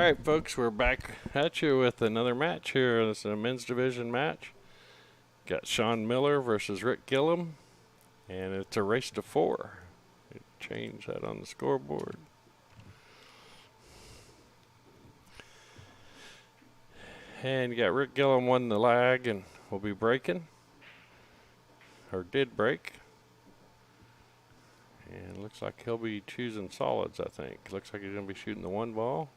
Alright folks, we're back at you with another match here. This is a men's division match. Got Shawn Miller versus Rick Gilliam, and it's a race to 4. Change that on the scoreboard. And you got Rick Gilliam won the lag and will be breaking, or did break. And looks like he'll be choosing solids, I think. Looks like he's going to be shooting the 1 ball.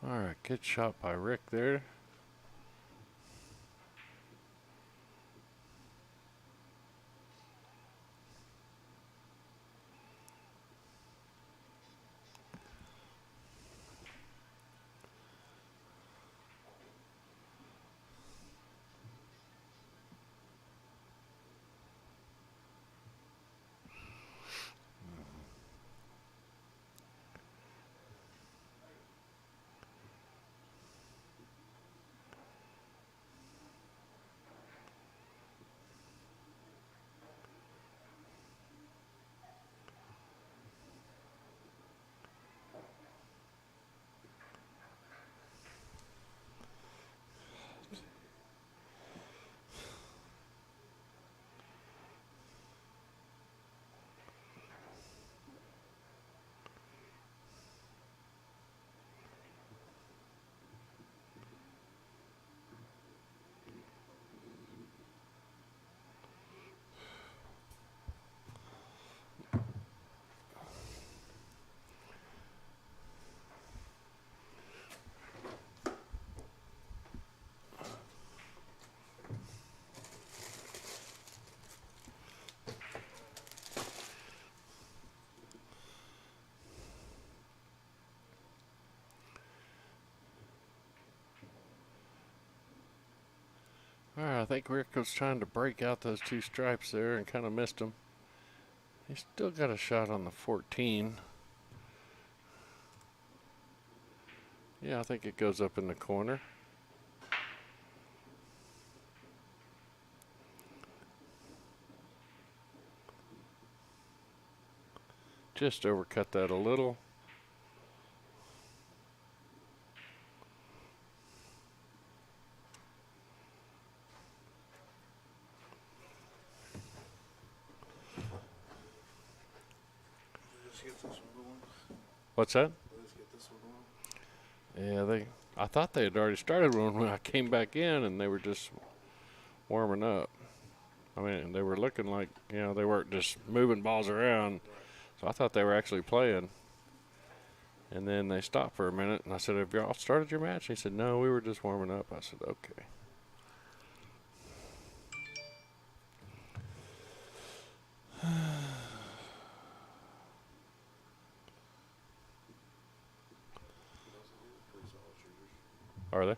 Alright, good shot by Rick there. Alright, I think Rick was trying to break out those 2 stripes there and kind of missed them. He's still got a shot on the 14. Yeah, I think it goes up in the corner. Just overcut that a little. What's that? Let's get this one going. Yeah, I thought they had already started one when I came back in, and they were just warming up. I mean, they were looking like, they weren't just moving balls around. So I thought they were actually playing. And then they stopped for a minute, and I said, "Have y'all started your match?" He said, "No, we were just warming up." I said, "Okay." Are they?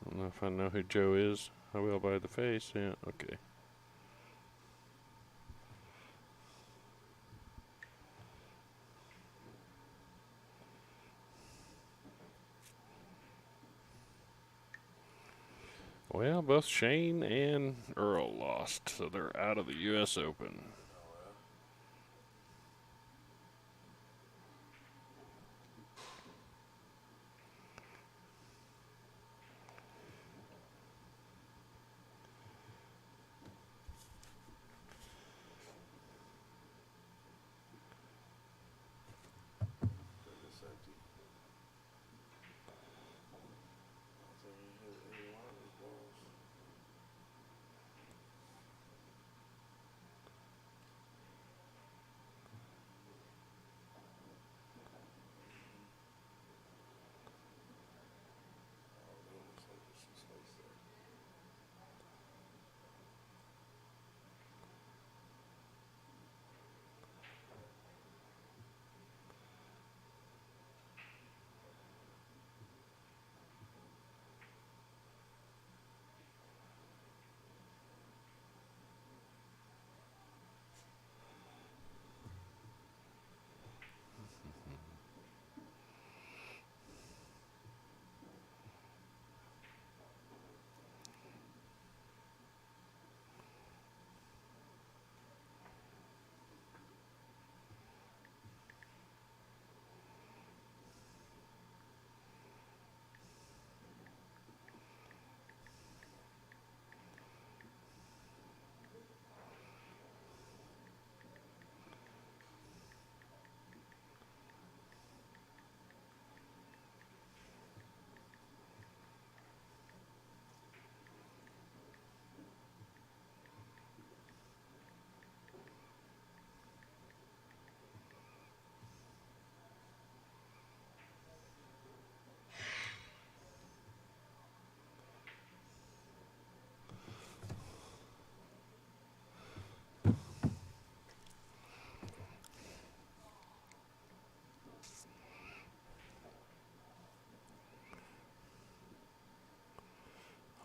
I don't know if I know who Joe is. I will by the face. Yeah, okay. Well, both Shane and Earl lost, so they're out of the U.S. Open.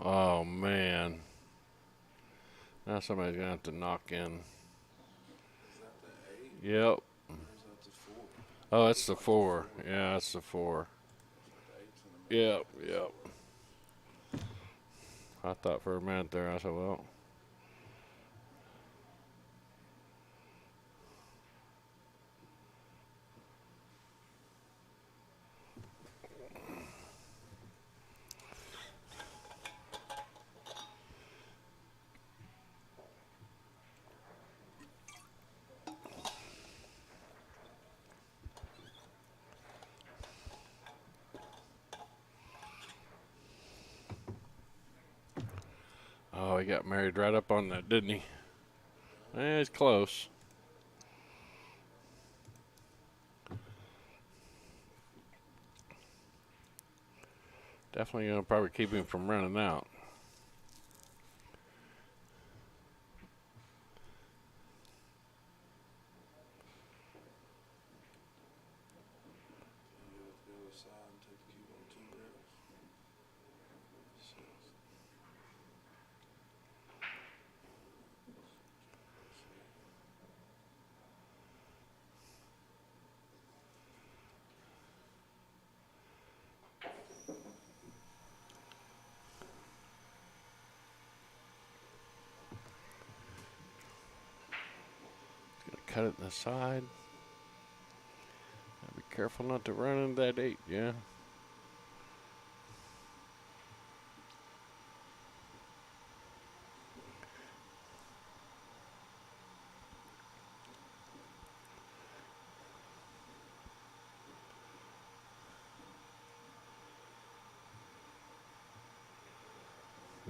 Oh, man. Now somebody's going to have to knock in. Is that the 8? Yep. Or is that the 4? Oh, that's the 4. Yeah, that's the 4. The 8's in the Yep, yep. I thought for a minute there, I said, well. Oh, he got married right up on that, didn't he? Eh, he's close. Definitely going to probably keep him from running out. cut it in the side. Be careful not to run into that 8, yeah.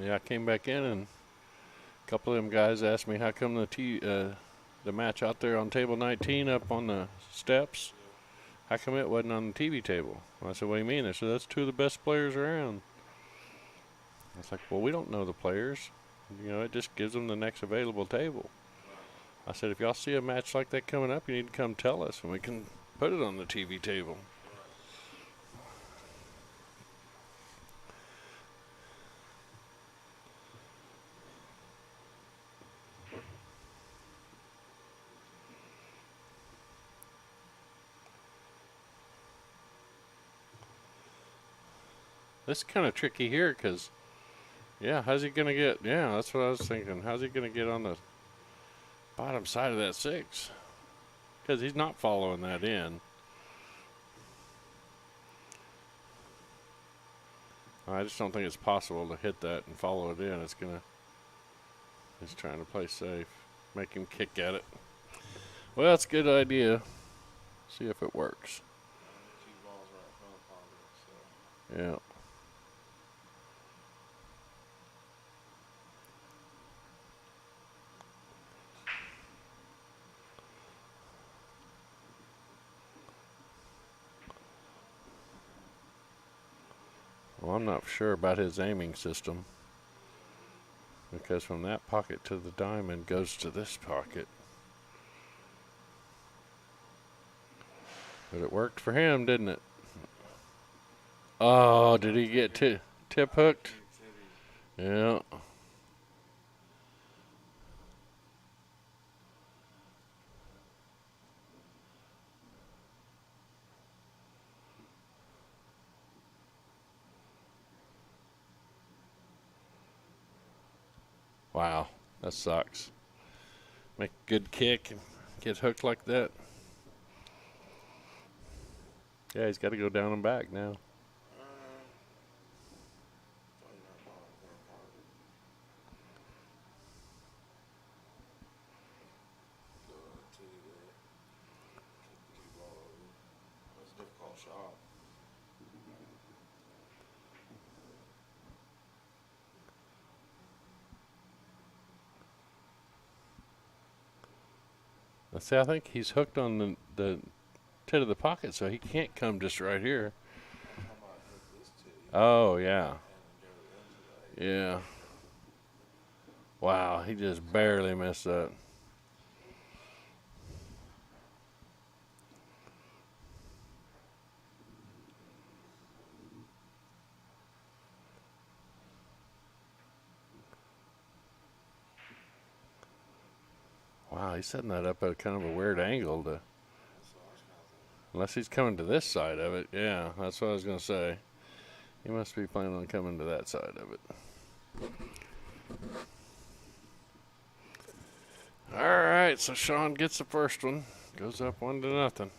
Yeah, I came back in and a couple of them guys asked me how come the match out there on table 19 up on the steps, how come it wasn't on the TV table? I said, what do you mean? They said, that's two of the best players around. I was like, well, we don't know the players. You know, it just gives them the next available table. I said, if y'all see a match like that coming up, you need to come tell us and we can put it on the TV table. This is kind of tricky here because, yeah, how's he going to get, yeah, that's what I was thinking. How's he going to get on the bottom side of that 6? Because he's not following that in. I just don't think it's possible to hit that and follow it in. He's trying to play safe. Make him kick at it. Well, that's a good idea. See if it works. Yeah. Well, I'm not sure about his aiming system because from that pocket to the diamond goes to this pocket. But it worked for him, didn't it? Oh, did he get tip hooked? Yeah. Wow, that sucks. Make a good kick and get hooked like that. Yeah, he's got to go down and back now. Let's see, I think he's hooked on the tip of the pocket, so he can't come just right here. Oh, yeah. Yeah. Wow, he just barely missed that. Wow, he's setting that up at kind of a weird angle to, unless he's coming to this side of it. Yeah, that's what I was going to say. He must be planning on coming to that side of it. All right, so Shawn gets the first one. Goes up 1-0.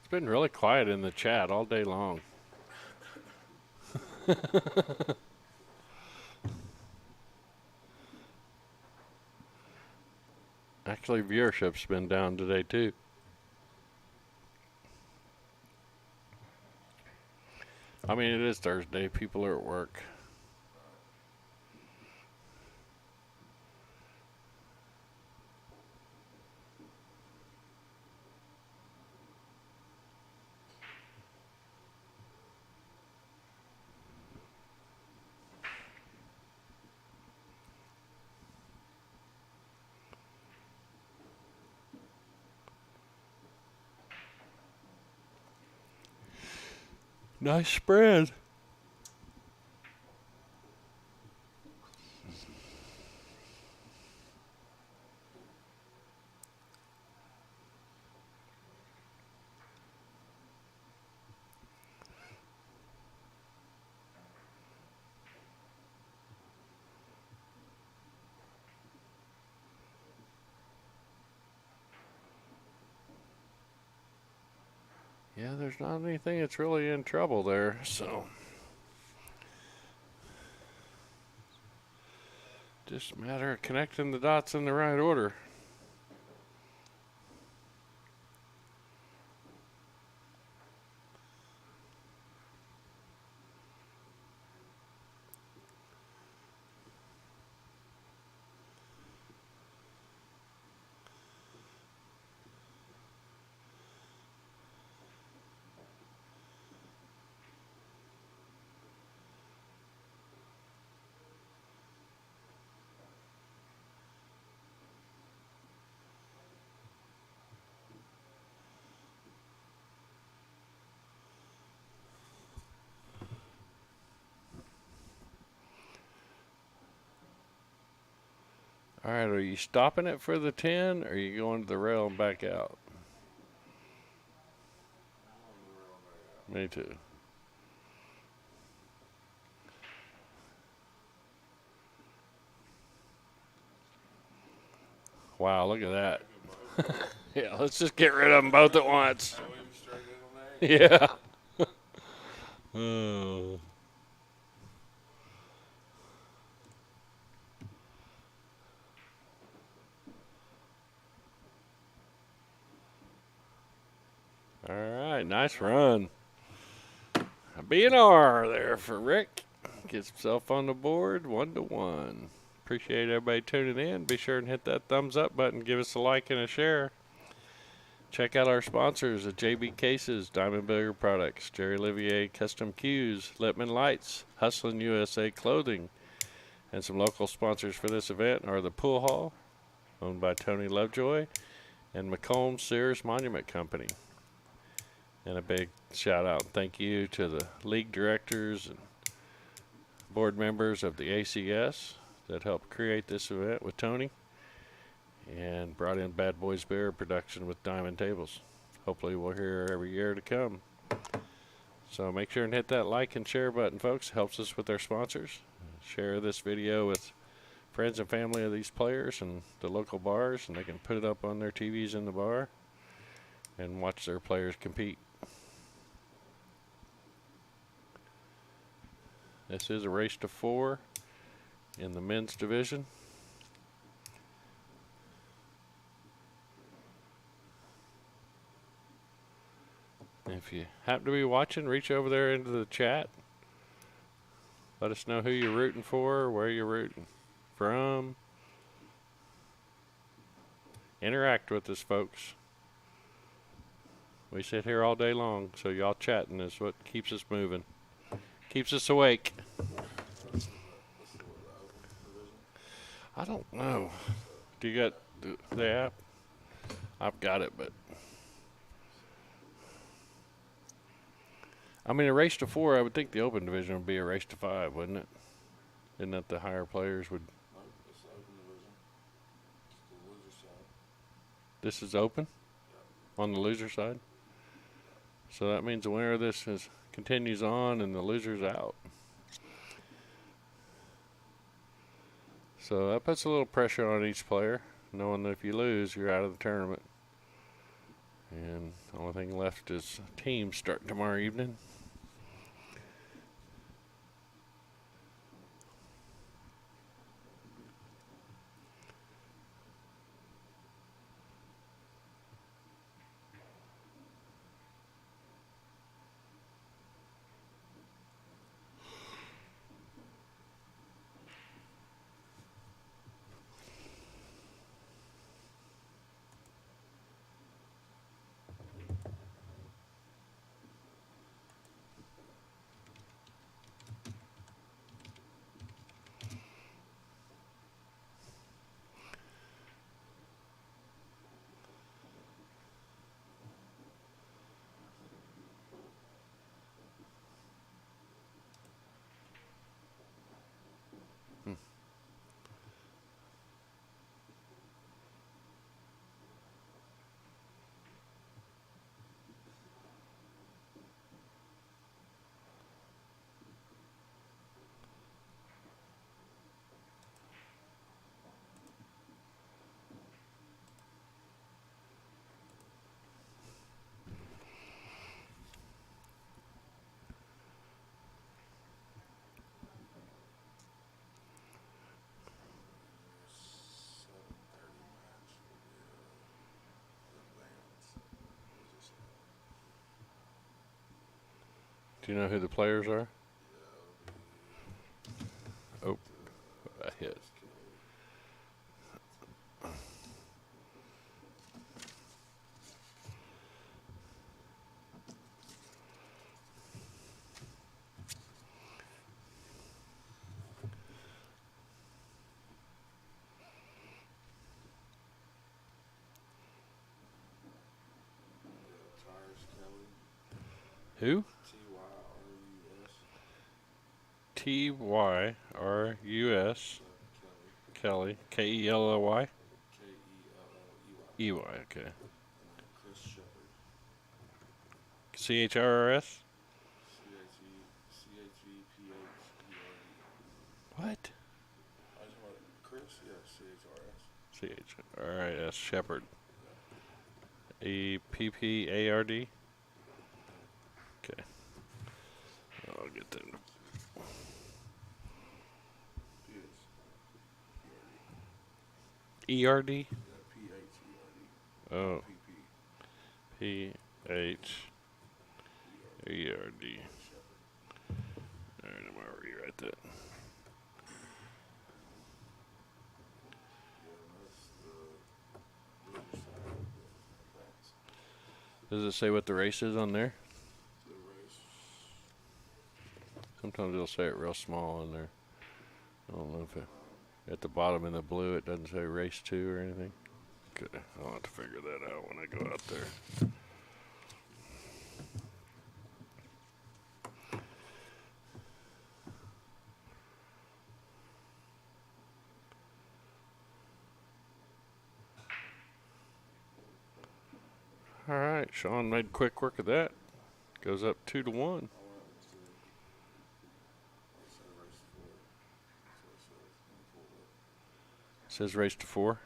It's been really quiet in the chat all day long. Actually, viewership's been down today, too. I mean, it is Thursday. People are at work. Nice spread. Yeah, there's not anything that's really in trouble there, so just a matter of connecting the dots in the right order. All right, are you stopping it for the 10, or are you going to the rail and back out? Me too. Wow, look at that. Yeah, let's just get rid of them both at once. Yeah. Oh. All right, nice run. A B&R there for Rick. Gets himself on the board, 1-1. Appreciate everybody tuning in. Be sure and hit that thumbs up button. Give us a like and a share. Check out our sponsors at JB Cases, Diamond Billiard Products, Jerry Olivier Custom Cues, Littman Lights, Hustlin' USA Clothing. And some local sponsors for this event are the Pool Hall, owned by Tony Lovejoy, and McComb Sears Monument Company. And a big shout out and thank you to the league directors and board members of the ACS that helped create this event with Tony and brought in Bad Boys Beer production with Diamond Tables. Hopefully we'll hear every year to come. So make sure and hit that like and share button, folks. Helps us with our sponsors. Share this video with friends and family of these players and the local bars, and they can put it up on their TVs in the bar and watch their players compete. This is a race to 4 in the men's division. If you happen to be watching, reach over there into the chat. Let us know who you're rooting for, where you're rooting from. Interact with us, folks. We sit here all day long, so y'all chatting is what keeps us moving. Keeps us awake. I don't know. Do you got the app? I've got it, but I mean, a race to 4, I would think the open division would be a race to 5, wouldn't it? Isn't that the higher players would? No, it's the open division. It's the loser side. This is open? Yeah. On the loser side? So that means the winner of this continues on and the loser's out. So that puts a little pressure on each player, knowing that if you lose, you're out of the tournament. And the only thing left is teams starting tomorrow evening. Do you know who the players are? Oh, I hit. Tires Kelly. Who? T-Y-R-U-S. Tyrus. Kelly. Kelly. Kelly. K-E-L-L-E-Y. EY. Okay. And then Chris Shepard. CHRS. C-H-E-P-H-E-R-D. What? I just want Chris, yeah, C-H-R-S. CHRS. Shepard. EPPARD. Okay. I'll get them. P-H-E-R-D. ERD. Yeah, P-H-E-R-D. Oh. P-P. PHERD. All right, I'm gonna rewrite that. Does it say what the race is on there? Sometimes it'll say it real small on there. I don't know if it, at the bottom in the blue it doesn't say race 2 or anything. Good. I'll have to figure that out when I go out there. All right, Sean made quick work of that. Goes up 2-1. Says race to 4.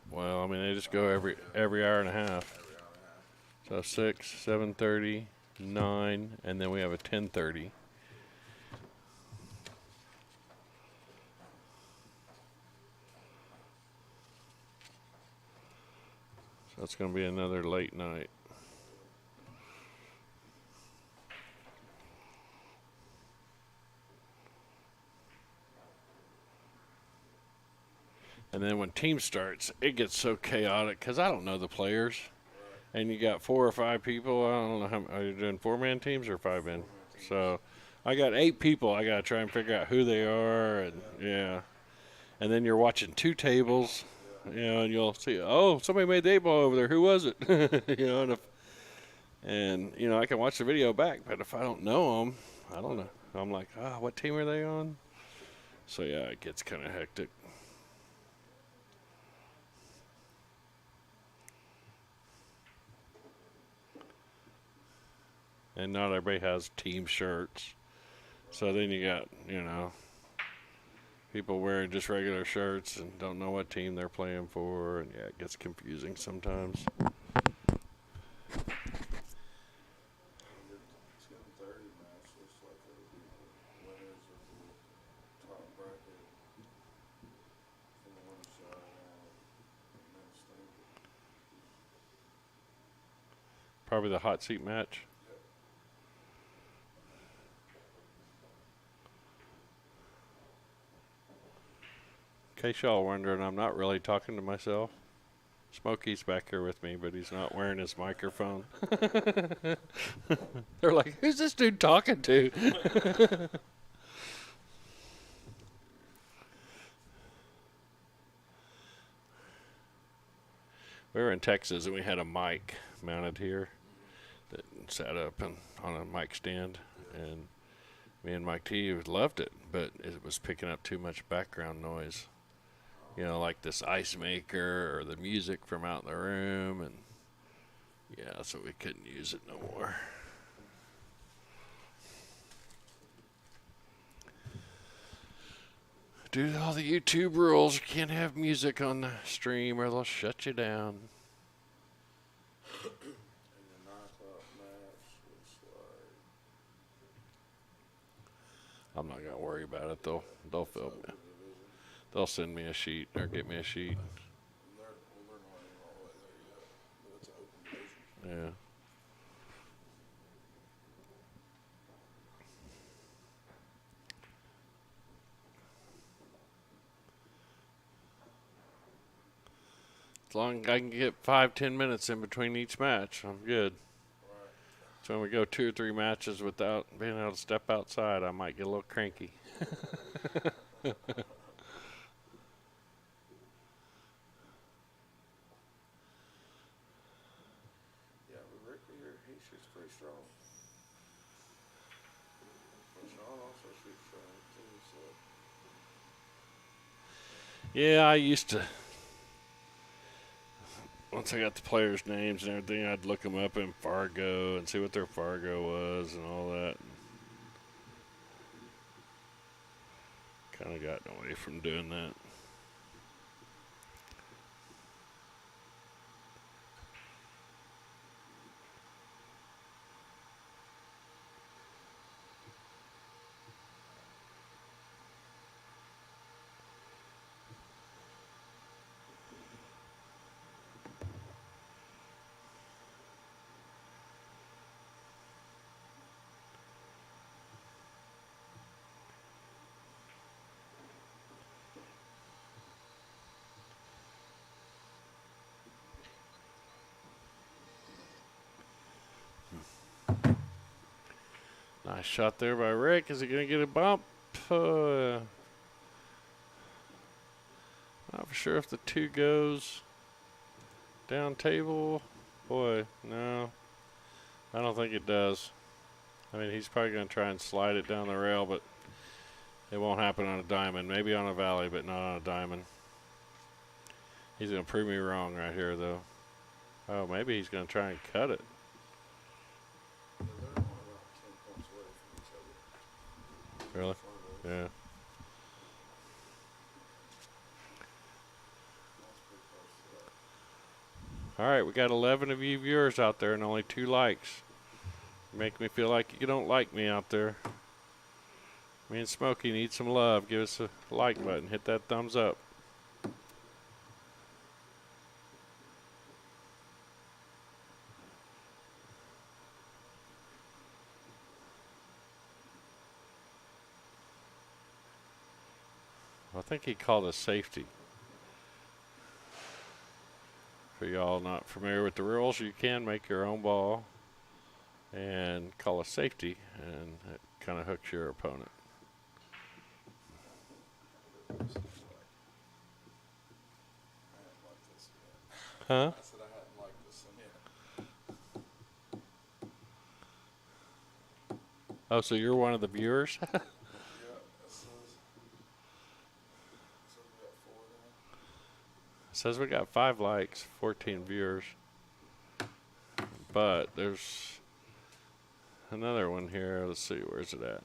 Well, I mean they just go every hour and a half. So 6, 7:30, 9, and then we have a 10:30. So it's going to be another late night. And then when team starts, it gets so chaotic because I don't know the players. And you got 4 or 5 people. I don't know how are you doing 4-man teams or 5-man? So I got 8 people. I got to try and figure out who they are, and yeah. And then you're watching 2 tables, you know, and you'll see, oh, somebody made the 8 ball over there. Who was it? You know, and you know, I can watch the video back, but if I don't know them, I don't know. I'm like, what team are they on? So yeah, it gets kind of hectic. And not everybody has team shirts. So then you got, you know, people wearing just regular shirts and don't know what team they're playing for. And yeah, it gets confusing sometimes. It's getting 30 now. It's just like the winners of the top bracket from the winner's side and men's standard. Probably the hot seat match. In case y'all wondering, I'm not really talking to myself. Smokey's back here with me, but he's not wearing his microphone. They're like, who's this dude talking to? We were in Texas and we had a mic mounted here that sat up and on a mic stand, and me and Mike T loved it, but it was picking up too much background noise. You know, like this ice maker or the music from out in the room, and yeah, so we couldn't use it no more. Due to all the YouTube rules, you can't have music on the stream or they'll shut you down. I'm not gonna worry about it. They'll film Open me. division. They'll send me a sheet or get me a sheet. They're not even all the way there yet, but it's an open division. Yeah. As long as I can get 5-10 minutes in between each match, I'm good. Right. So when we go 2 or 3 matches without being able to step outside, I might get a little cranky. Yeah, but Rick here, he shoots pretty strong. But Sean also shoots strong too, so Yeah, I used to. Once I got the players' names and everything, I'd look them up in Fargo and see what their Fargo was and all that. Kind of got away from doing that. Nice shot there by Rick. Is he going to get a bump? Not for sure if the 2 goes down table. Boy, no. I don't think it does. I mean, he's probably going to try and slide it down the rail, but it won't happen on a diamond. Maybe on a valley, but not on a diamond. He's going to prove me wrong right here, though. Oh, maybe he's going to try and cut it. yeah, they're only about 10 points away from each other. Really? Fargo. Yeah. That's pretty close to that. All right, we got 11 of you viewers out there and only 2 likes. Make me feel like you don't like me out there. Me and Smokey need some love. Give us a like button. Hit that thumbs up. I think he called a safety. For y'all not familiar with the rules, you can make your own ball and call a safety, and it kind of hooks your opponent. I hadn't liked this yet. Huh? I said I hadn't liked this one yet. Oh, so you're one of the viewers? Yeah, it says we got 4 now. Says we got 5 likes, 14 viewers. But there's another one here. Let's see, where's it at?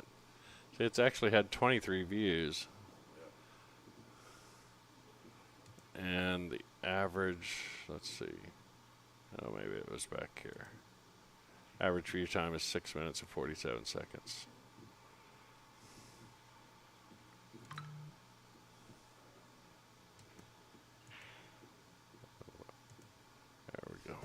See, it's actually had 23 views. And the average, let's see. Oh, maybe it was back here. Average view time is 6 minutes and 47 seconds. There we go.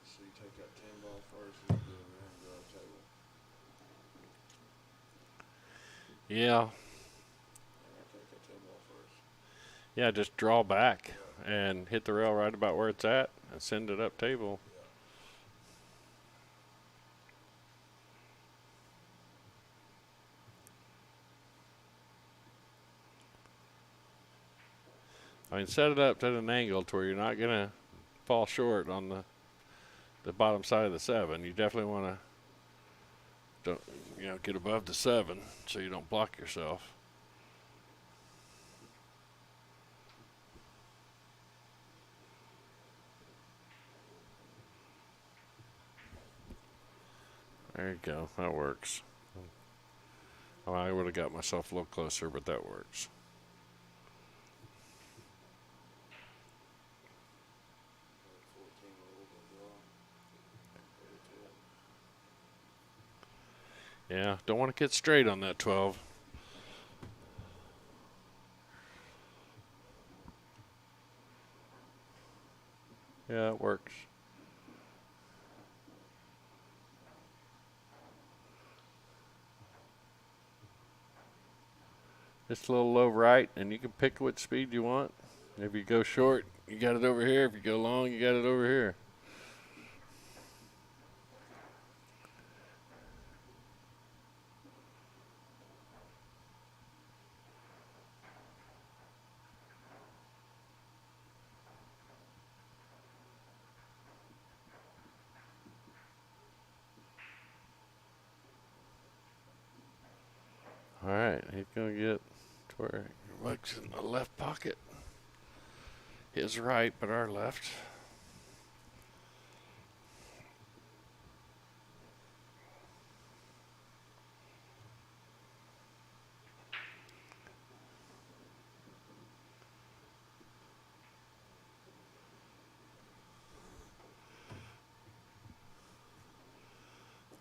So you take that 10 ball first and you do it around the table. Yeah. And I take that 10 ball first. Yeah, just draw back and hit the rail right about where it's at and send it up table. I mean, set it up at an angle to where you're not going to fall short on the bottom side of the 7. You definitely want to, get above the 7 so you don't block yourself. There you go. That works. Well, I would have got myself a little closer, but that works. Yeah, don't want to get straight on that 12. Yeah, it works. Just a little low right, and you can pick what speed you want. If you go short, you got it over here. If you go long, you got it over here. All right, he's going to get to where he looks in the left pocket. His right, but our left.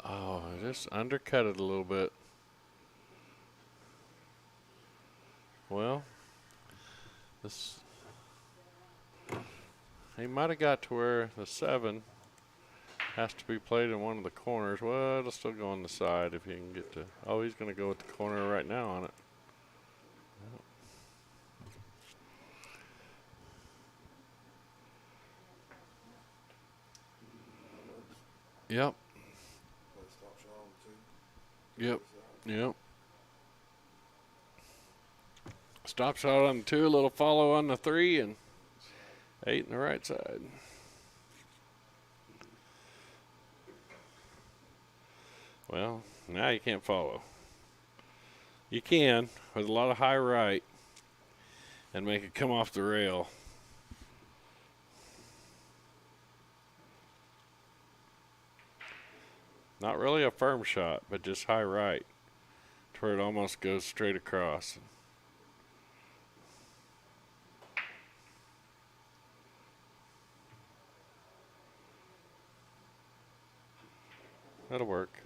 Oh, I just undercut it a little bit. Well, this he might have got to where the 7 has to be played in one of the corners. Well, it'll still go on the side if he can get to. Oh, he's going to go with the corner right now on it. Yep. Yep. Yep. Stop shot on the 2, a little follow on the 3, and 8 on the right side. Well, now you can't follow. You can with a lot of high right and make it come off the rail. Not really a firm shot, but just high right to where it almost goes straight across. That'll work.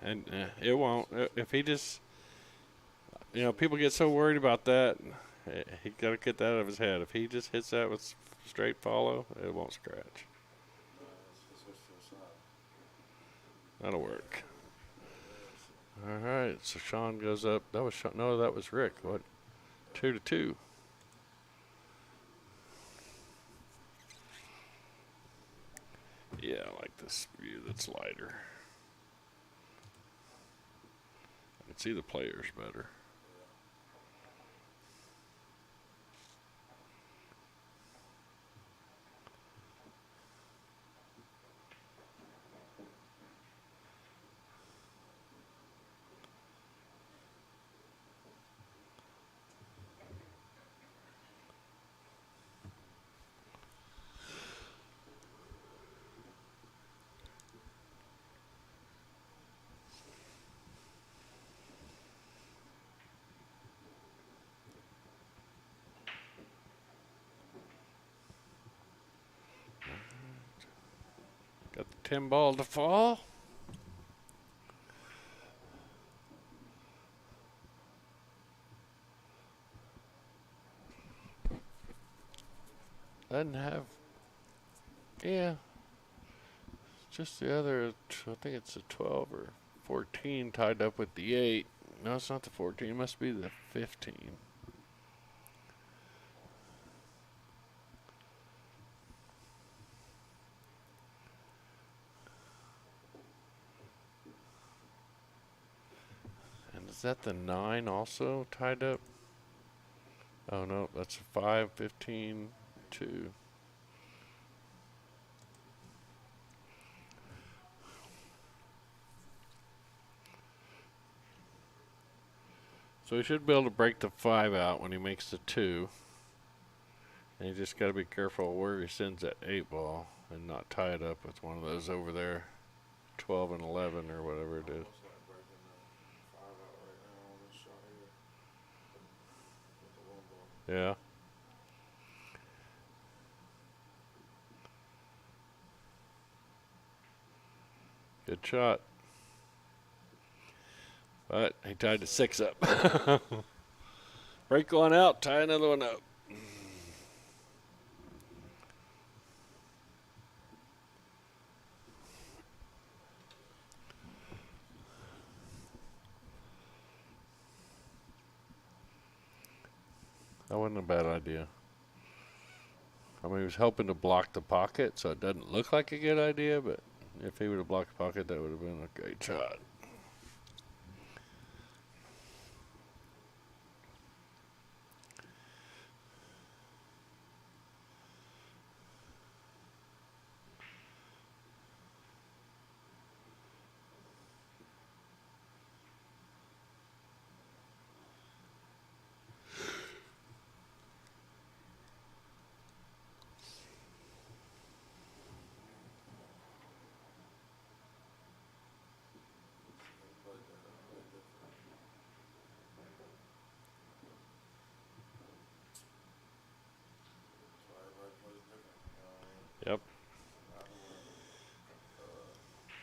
And it won't. If he just, people get so worried about that. He got to get that out of his head. If he just hits that with straight follow, it won't scratch. That'll work. All right, so Shawn goes up. That was Shawn. No, that was Rick. What? 2-2. Yeah, I like this view that's lighter. I can see the players better. Got the 10 ball to fall. Doesn't have, yeah, just the other, I think it's a 12 or 14 tied up with the 8. No, it's not the 14, it must be the 15. And is that the 9 also tied up? Oh no, that's a 5, 15, 2. So he should be able to break the 5 out when he makes the 2. And you just got to be careful where he sends that 8 ball and not tie it up with one of those over there, 12 and 11 or whatever it is. Almost like breaking the 5 out right now on this shot here with the 1 ball. Yeah. Good shot. But he tied the 6 up. Break one out, tie another one up. That wasn't a bad idea. I mean, he was helping to block the pocket, so it doesn't look like a good idea, but if he would have blocked the pocket, that would have been a great shot. Yep.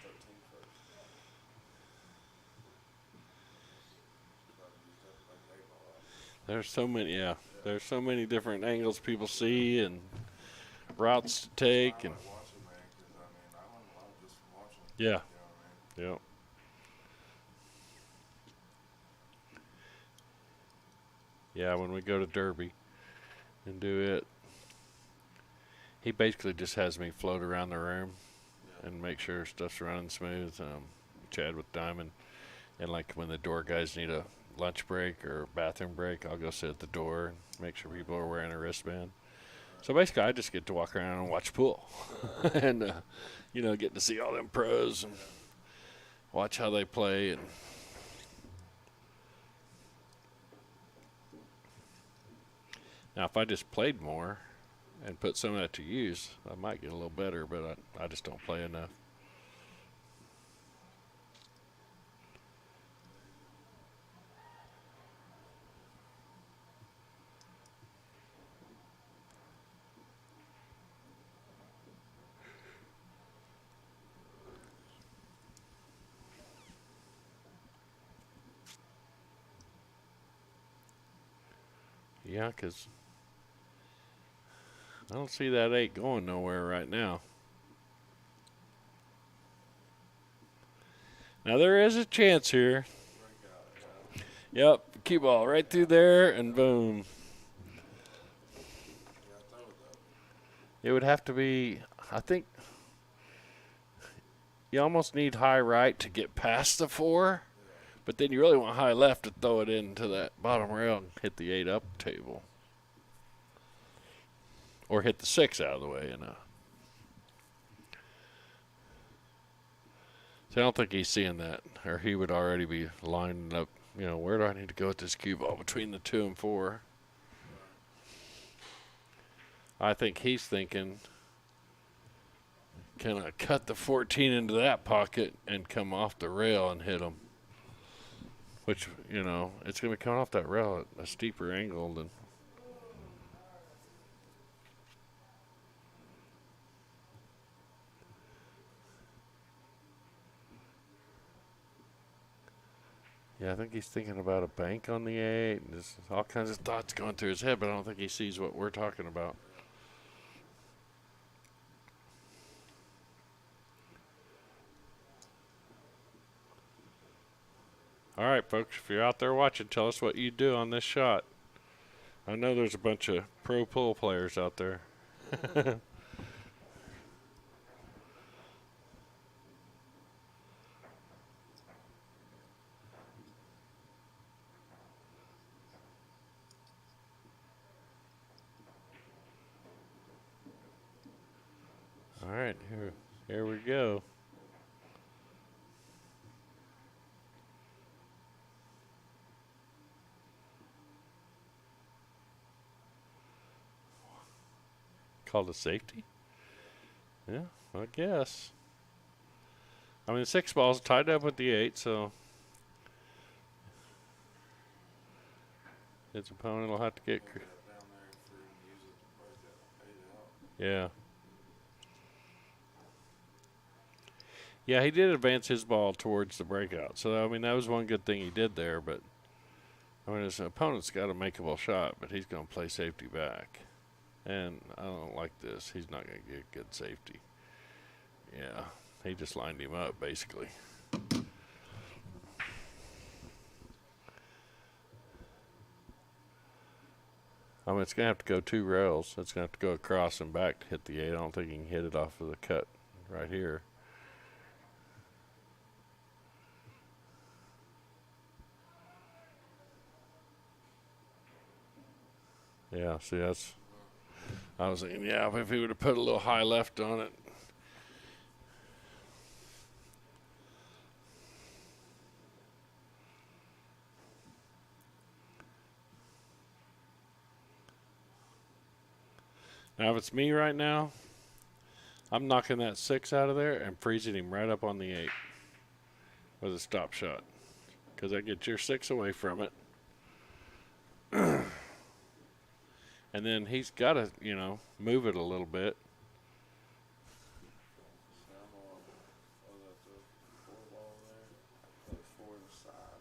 13 first. There's so many, yeah. There's so many different angles people see and routes to take, and Watching, man, because I learned a lot just from watching. yeah, You know what I mean? yep. Yeah, when we go to Derby and do it, he basically just has me float around the room and make sure stuff's running smooth. Chad with Diamond, and like when the door guys need a lunch break or bathroom break, I'll go sit at the door and make sure people are wearing a wristband. So basically, I just get to walk around and watch pool, and get to see all them pros and watch how they play. And now, if I just played more and put some of that to use, I might get a little better, but I just don't play enough. Yeah, 'cause I don't see that 8 going nowhere right now. Now, there is a chance here. Yep, cue ball right through there, and boom. It would have to be, I think, you almost need high right to get past the 4, but then you really want high left to throw it into that bottom rail and hit the 8 up table. Or hit the 6 out of the way, So I don't think he's seeing that, or he would already be lining up, where do I need to go with this cue ball between the 2 and 4? I think he's thinking, can I cut the 14 into that pocket and come off the rail and hit him? Which, it's going to be coming off that rail at a steeper angle than. Yeah, I think he's thinking about a bank on the 8, and there's all kinds of thoughts going through his head, but I don't think he sees what we're talking about. All right, folks, if you're out there watching, tell us what you do on this shot. I know there's a bunch of pro pool players out there. All right, here we go. Called a safety? Yeah, I guess. I mean, the 6 ball's tied up with the 8, so his opponent will have to get. Maybe that down there for him to use it to break that 8 out. Yeah. Yeah, he did advance his ball towards the breakout. So, I mean, that was one good thing he did there. But, I mean, his opponent's got a makeable shot, but he's going to play safety back. And I don't like this. He's not going to get good safety. Yeah, he just lined him up, basically. I mean, it's going to have to go 2 rails. It's going to have to go across and back to hit the 8. I don't think he can hit it off of the cut right here. Yeah, see, that's. I was thinking, yeah, if he would have put a little high left on it. Now, if it's me right now, I'm knocking that 6 out of there and freezing him right up on the 8 with a stop shot. Because that gets your 6 away from it. And then he's got to, you know, move it a little bit. So I'm on, was that the 4 ball there? Play 4 to the side.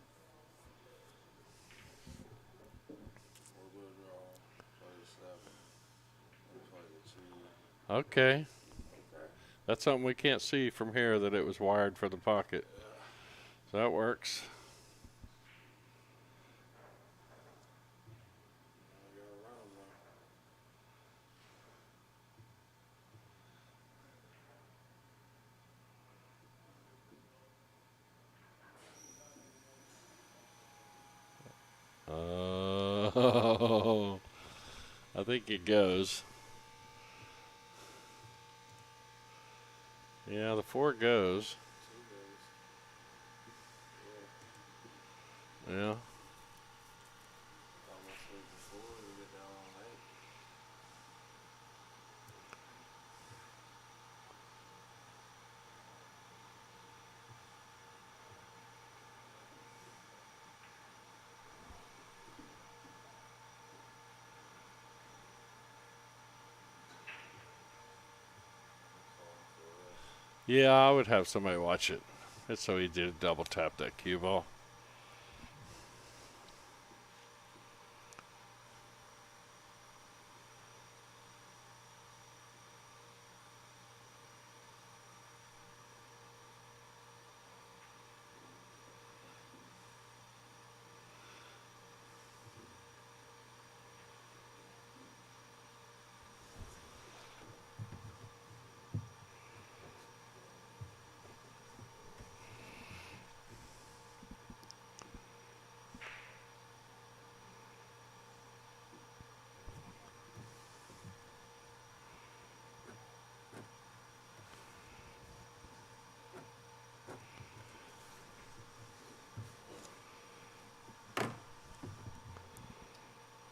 Or blue draw, play the 7. And play the 2. Okay. Okay. That's something we can't see from here, that it was wired for the pocket. Yeah. So that works. I gotta run him though. Oh, I think it goes. Yeah, the 4 goes. 2 goes. Yeah. Yeah. Almost leave the 4 to get down on 8. Yeah, I would have somebody watch it. It's so easy to double tap that cue ball.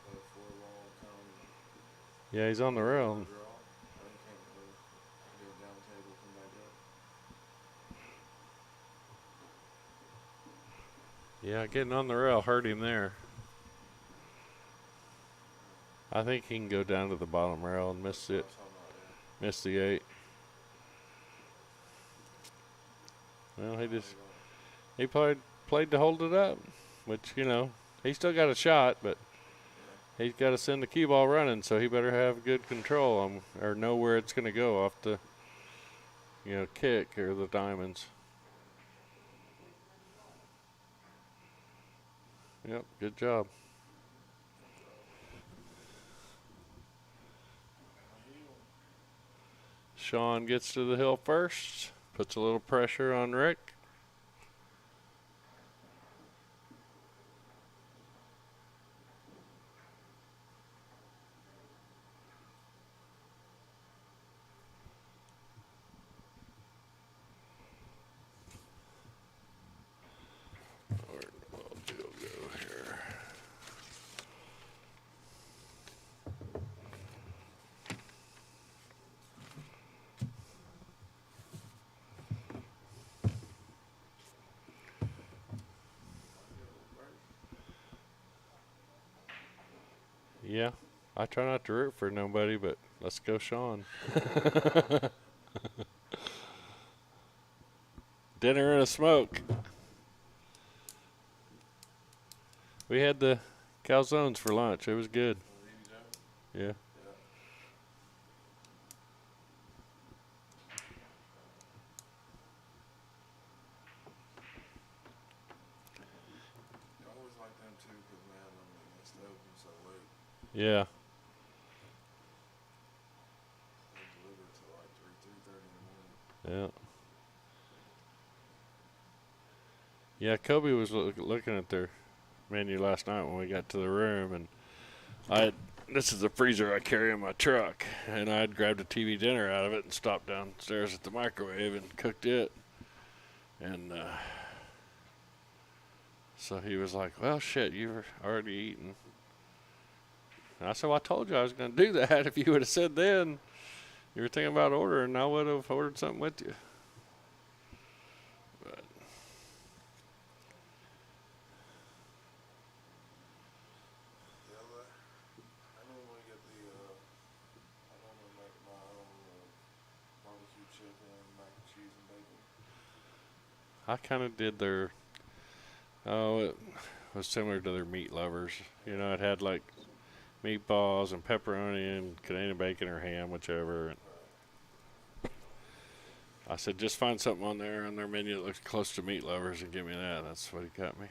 Play 4 ball, come Yeah, he's on the rail. draw. I can't move. Go down the table, come back up. Yeah, getting on the rail hurt him there. I think he can go down to the bottom rail and miss it. That's how I'm not, yeah. Miss the 8. Well, he played to hold it up, which, you know, he still got a shot, but he's got to send the cue ball running, so he better have good control on, or know where it's going to go off the, you know, kick or the diamonds. Yep, good job. Shawn gets to the hill first, puts a little pressure on Rick. Yeah, I try not to root for nobody, but let's go, Shawn. Dinner and a smoke. We had the calzones for lunch. It was good. Yeah. Yeah. I always like them too, cause man, I mean, they stay open so late. Yeah. They deliver till like 3:30 in the morning. Yeah. Yeah, Kobe was looking at their menu last night when we got to the room, and this is the freezer I carry in my truck, and I had grabbed a TV dinner out of it and stopped downstairs at the microwave and cooked it. And so he was like, well, shit, you've already eaten. And I said, well, I told you I was going to do that. If you would have said then you were thinking about ordering, I would have ordered something with you. But Yeah, I normally get I normally make my own barbecue chicken, mac and cheese, and bacon. I kind of did their, it was similar to their meat lovers. You know, it had like meatballs and pepperoni and Canadian bacon or ham, whichever. And I said, just find something on their menu that looks close to meat lovers and give me that. That's what he got me.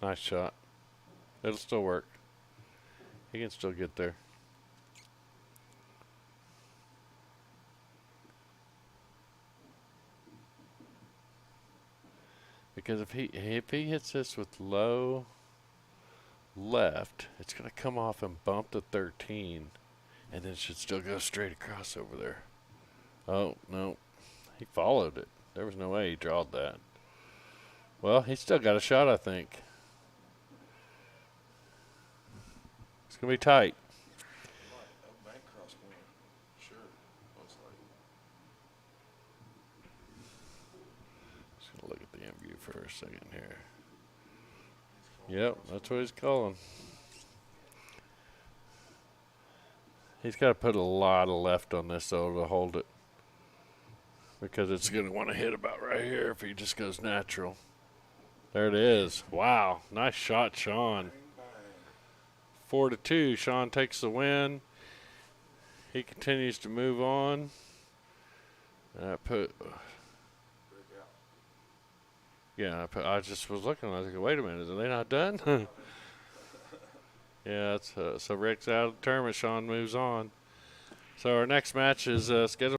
Nice shot. It'll still work. He can still get there. Because if he hits this with low left, it's going to come off and bump to 13, and then it should still go straight across over there. Oh, no. He followed it. There was no way he drawed that. Well, he's still got a shot, I think. It's going to be tight. Bank cross corner. Sure. Most likely. Just going to look at the end view for a second here. Yep, that's what he's calling. He's got to put a lot of left on this, though, to hold it. Because it's going to want to hit about right here if he just goes natural. There it is. Wow. Nice shot, Shawn. 4-2. Shawn takes the win. He continues to move on. I just was looking. I was like, wait a minute. Are they not done? Yeah, so Rick's out of the tournament. Shawn moves on. So our next match is scheduled